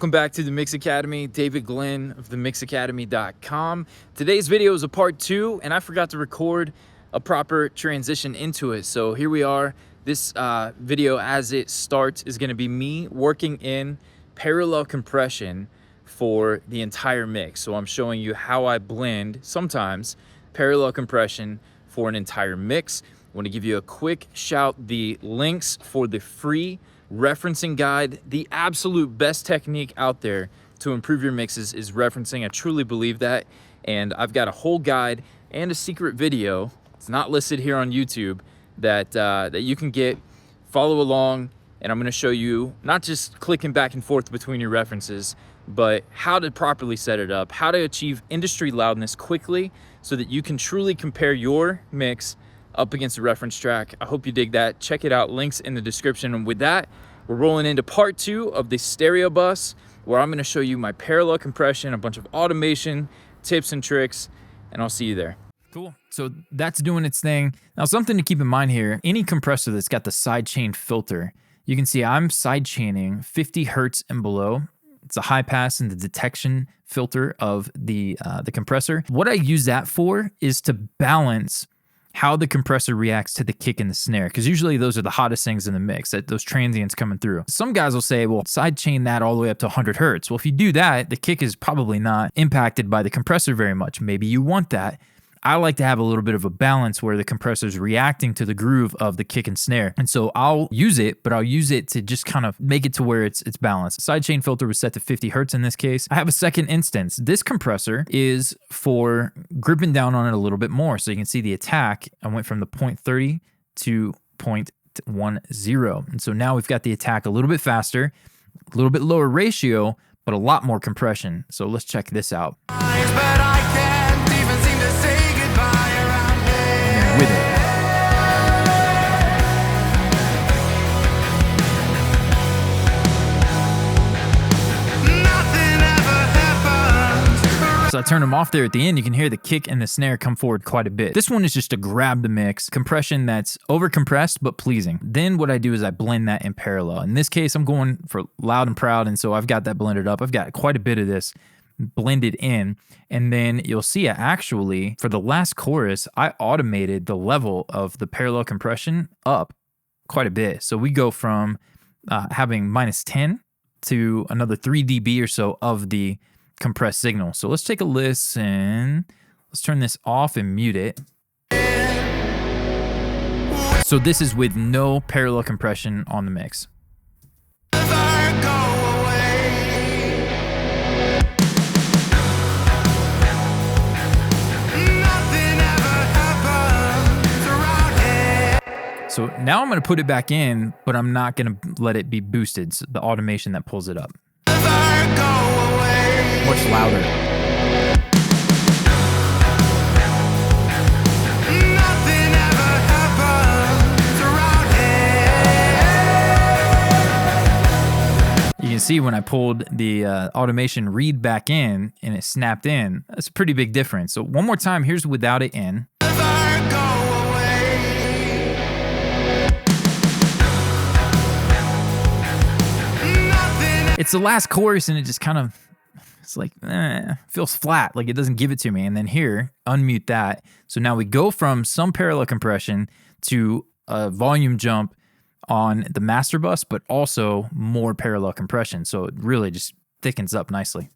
Welcome back to the Mix Academy. David Glenn of the mixacademy.com. Today's video is a part 2, and I forgot to record a proper transition into it. So here we are. This video, as it starts, is going to be me working in parallel compression for the entire mix. So I'm showing you how I blend, sometimes, parallel compression for an entire mix. I want to give you a quick shout. The links for the free referencing guide, the absolute best technique out there to improve your mixes is referencing. I truly believe that, and I've got a whole guide and a secret video, it's not listed here on YouTube, that you can get, follow along, and I'm going to show you not just clicking back and forth between your references, but how to properly set it up, how to achieve industry loudness quickly so that you can truly compare your mix up against a reference track. I hope you dig that. Check it out, links in the description. And with that, we're rolling into part 2 of the stereo bus, where I'm going to show you my parallel compression, a bunch of automation tips and tricks, and I'll see you there. Cool. So that's doing its thing. Now, something to keep in mind here, any compressor that's got the sidechain filter, you can see I'm sidechaining 50 hertz and below. It's a high pass in the detection filter of the compressor. What I use that for is to balance how the compressor reacts to the kick and the snare, because usually those are the hottest things in the mix, those transients coming through. Some guys will say, well, sidechain that all the way up to 100 hertz. Well, if you do that, the kick is probably not impacted by the compressor very much. Maybe you want that. I like to have a little bit of a balance where the compressor is reacting to the groove of the kick and snare. And so I'll use it, but I'll use it to just kind of make it to where it's balanced. Sidechain filter was set to 50 hertz in this case. I have a second instance. This compressor is for gripping down on it a little bit more. So you can see the attack. I went from the 0.30 to 0.10. And so now we've got the attack a little bit faster, a little bit lower ratio, but a lot more compression. So let's check this out. With it. So I turn them off there at the end. You can hear the kick and the snare come forward quite a bit. This one is just to grab the mix, compression that's over compressed but pleasing. Then what I do is I blend that in parallel. In this case, I'm going for loud and proud, and so I've got that blended up. I've got quite a bit of this blended in, and then you'll see actually for the last chorus I automated the level of the parallel compression up quite a bit. So we go from having -10 to another 3 dB or so of the compressed signal. So let's take a listen. Let's turn this off and mute it. So this is with no parallel compression on the mix. So now I'm going to put it back in, but I'm not going to let it be boosted. So the automation that pulls it up. Much louder. You can see when I pulled the automation read back in and it snapped in, that's a pretty big difference. So one more time, here's without it in. It's the last chorus and it just kind of, it's like, feels flat, like it doesn't give it to me. And then here, unmute that. So now we go from some parallel compression to a volume jump on the master bus, but also more parallel compression. So it really just thickens up nicely.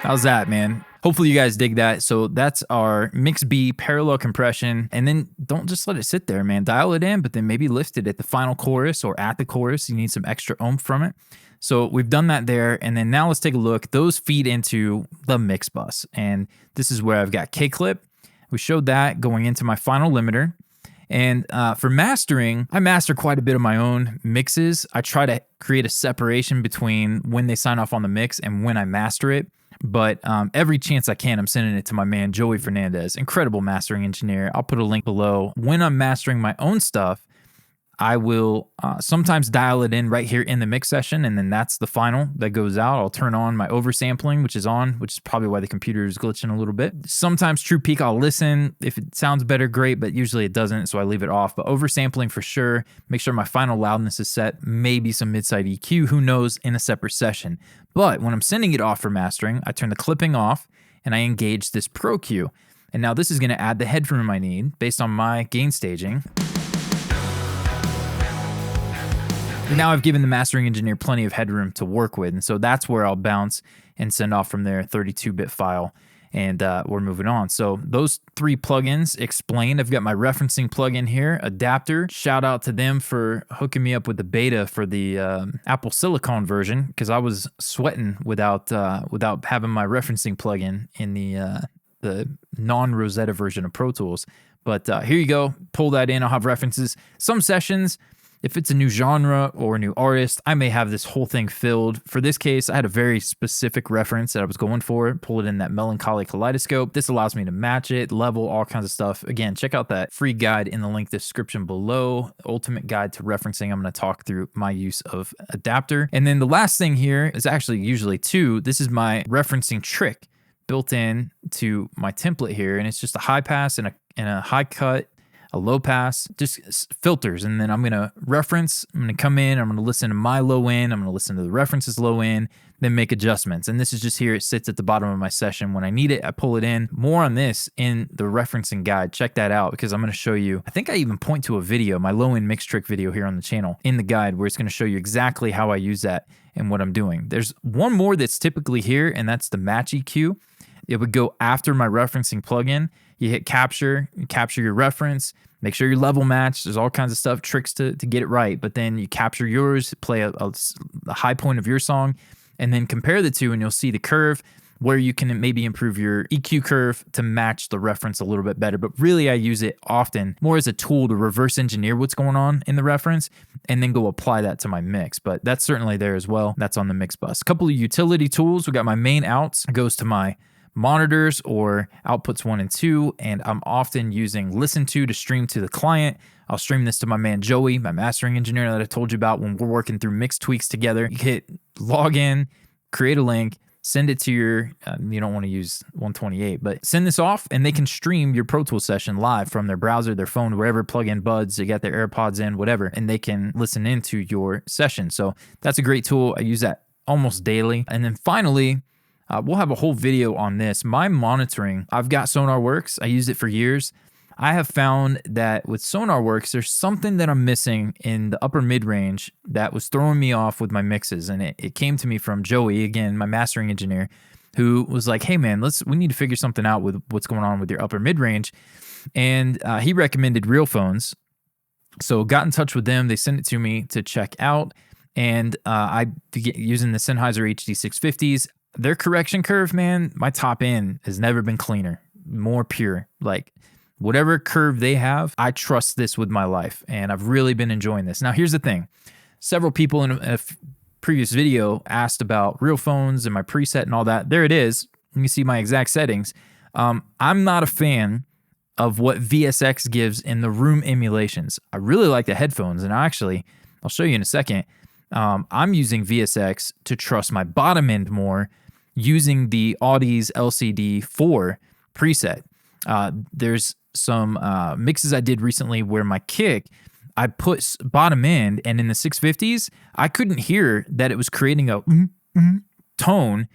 How's that, man? Hopefully you guys dig that. So that's our Mix B parallel compression. And then don't just let it sit there, man. Dial it in, but then maybe lift it at the final chorus or at the chorus. You need some extra oomph from it. So we've done that there. And then now let's take a look. Those feed into the mix bus. And this is where I've got K-clip. We showed that going into my final limiter. And for mastering, I master quite a bit of my own mixes. I try to create a separation between when they sign off on the mix and when I master it. But every chance I can, I'm sending it to my man, Joey Fernandez, incredible mastering engineer. I'll put a link below. When I'm mastering my own stuff, I will sometimes dial it in right here in the mix session, and then that's the final that goes out. I'll turn on my oversampling, which is on, which is probably why the computer is glitching a little bit. Sometimes True Peak, I'll listen. If it sounds better, great, but usually it doesn't, so I leave it off. But oversampling for sure. Make sure my final loudness is set. Maybe some mid-side EQ, who knows, in a separate session. But when I'm sending it off for mastering, I turn the clipping off, and I engage this Pro Q. And now this is going to add the headroom I need based on my gain staging. Now I've given the mastering engineer plenty of headroom to work with, and so that's where I'll bounce and send off from there, 32-bit file, and we're moving on. So those 3 plugins explained. I've got my referencing plugin here, Adapter. Shout out to them for hooking me up with the beta for the Apple Silicon version, because I was sweating without having my referencing plugin in the non-Rosetta version of Pro Tools. But here you go. Pull that in. I'll have references. Some sessions, if it's a new genre or a new artist, I may have this whole thing filled. For this case, I had a very specific reference that I was going for. Pull it in that melancholy kaleidoscope. This allows me to match it, level, all kinds of stuff. Again, check out that free guide in the link description below. Ultimate Guide to Referencing. I'm going to talk through my use of Adapter. And then the last thing here is actually usually 2. This is my referencing trick built in to my template here. And it's just a high pass and a high cut, a low pass, just filters. And then I'm going to reference, I'm going to come in, I'm going to listen to my low end, I'm going to listen to the references low end, then make adjustments. And this is just here, it sits at the bottom of my session. When I need it, I pull it in. More on this in the referencing guide. Check that out, because I'm going to show you, I think I even point to a video, my low end mix trick video here on the channel in the guide, where it's going to show you exactly how I use that and what I'm doing. There's one more that's typically here, and that's the match EQ. It would go after my referencing plugin. You hit capture, you capture your reference, make sure your level match. There's all kinds of stuff, tricks to get it right. But then you capture yours, play a high point of your song, and then compare the 2, and you'll see the curve where you can maybe improve your EQ curve to match the reference a little bit better. But really, I use it often more as a tool to reverse engineer what's going on in the reference and then go apply that to my mix. But that's certainly there as well. That's on the mix bus. A couple of utility tools. We got my main outs. It goes to my monitors or outputs 1 and 2, and I'm often using listen to stream to the client. I'll stream this to my man Joey, my mastering engineer that I told you about when we're working through mix tweaks together. You hit log in, create a link, send it to your, you don't want to use 128, but send this off, and they can stream your Pro Tools session live from their browser, their phone, wherever, plug in buds, they got their AirPods in, whatever, and they can listen into your session. So that's a great tool. I use that almost daily. And then finally, we'll have a whole video on this. My monitoring, I've got SonarWorks. I used it for years. I have found that with SonarWorks, there's something that I'm missing in the upper mid-range that was throwing me off with my mixes. And it came to me from Joey, again, my mastering engineer, who was like, hey man, we need to figure something out with what's going on with your upper mid-range. And he recommended Real Phones. So got in touch with them. They sent it to me to check out. And I began using the Sennheiser HD650s. Their correction curve, man, my top end has never been cleaner, more pure. Like whatever curve they have, I trust this with my life, and I've really been enjoying this. Now, here's the thing. Several people in a previous video asked about Real Phones and my preset and all that. There it is. You can see my exact settings. I'm not a fan of what VSX gives in the room emulations. I really like the headphones, and I'll show you in a second. I'm using VSX to trust my bottom end more using the Audi's LCD4 preset. There's some mixes I did recently where my kick, I put bottom end, and in the 650s, I couldn't hear that it was creating a tone,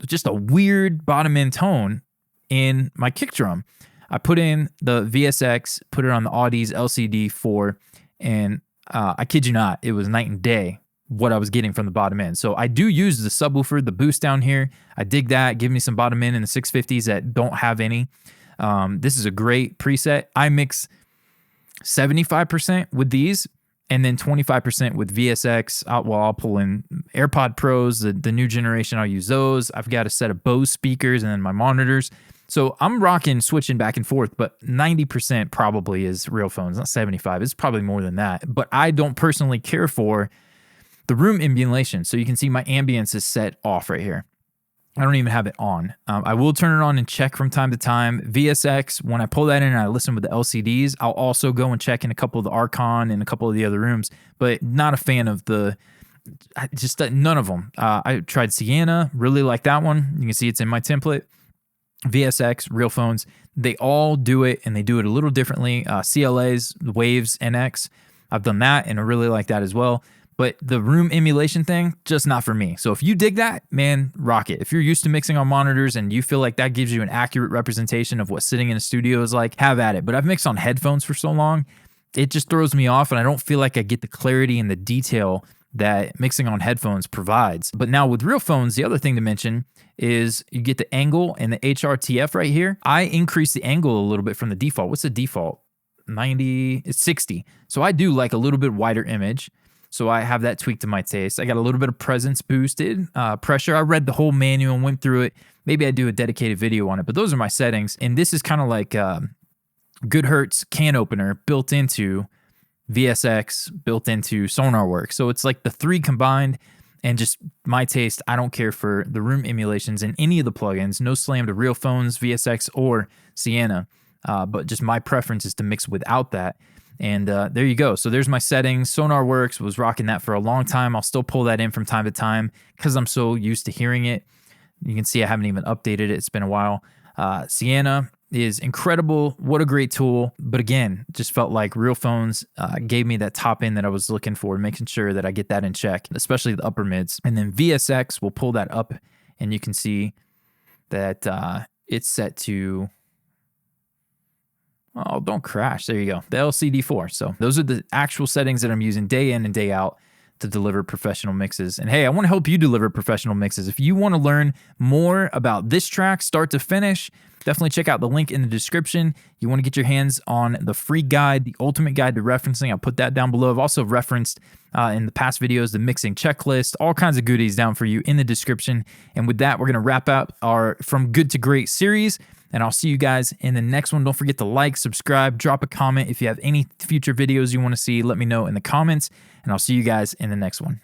just a weird bottom end tone in my kick drum. I put in the VSX, put it on the Audi's LCD4, and I kid you not, it was night and day what I was getting from the bottom end. So I do use the subwoofer, the boost down here. I dig that. Give me some bottom end in the 650s that don't have any. This is a great preset. I mix 75% with these and then 25% with VSX. I'll pull in AirPod Pros, the new generation. I'll use those. I've got a set of Bose speakers and then my monitors. So I'm rocking, switching back and forth, but 90% probably is Real Phones, not 75. It's probably more than that. But I don't personally care for the room emulation. So you can see my ambience is set off right here. I don't even have it on. I will turn it on and check from time to time. VSX, when I pull that in and I listen with the LCDs, I'll also go and check in a couple of the Archon and a couple of the other rooms, but not a fan of just none of them. I tried Sienna, really like that one. You can see it's in my template. VSX, Real Phones, they all do it, and they do it a little differently. CLAs, Waves, NX, I've done that, and I really like that as well. But the room emulation thing, just not for me. So if you dig that, man, rock it. If you're used to mixing on monitors and you feel like that gives you an accurate representation of what sitting in a studio is like, have at it. But I've mixed on headphones for so long, it just throws me off, and I don't feel like I get the clarity and the detail that mixing on headphones provides. But now with Real Phones, the other thing to mention is you get the angle and the HRTF right here. I increase the angle a little bit from the default. What's the default? 90, it's 60. So I do like a little bit wider image. So I have that tweaked to my taste. I got a little bit of presence boosted, pressure. I read the whole manual and went through it. Maybe I do a dedicated video on it, but those are my settings. And this is kind of like Goodhertz can opener built into VSX, built into SonarWorks. So it's like the three combined, and just my taste. I don't care for the room emulations in any of the plugins. No slam to Real Phones, VSX, or Sienna. But just my preference is to mix without that. And there you go. So there's my settings. SonarWorks, was rocking that for a long time. I'll still pull that in from time to time because I'm so used to hearing it. You can see I haven't even updated it. It's been a while. Sienna is incredible. What a great tool. But again, just felt like Real Phones gave me that top end that I was looking for, making sure that I get that in check, especially the upper mids. And then VSX will pull that up, and you can see that it's set to... Oh, don't crash. There you go. The LCD4. So those are the actual settings that I'm using day in and day out to deliver professional mixes. And hey, I want to help you deliver professional mixes. If you want to learn more about this track, start to finish, definitely check out the link in the description. You want to get your hands on the free guide, the ultimate guide to referencing. I'll put that down below. I've also referenced in the past videos the mixing checklist, all kinds of goodies down for you in the description. And with that, we're going to wrap up our From Good to Great series. And I'll see you guys in the next one. Don't forget to like, subscribe, drop a comment. If you have any future videos you want to see, let me know in the comments. And I'll see you guys in the next one.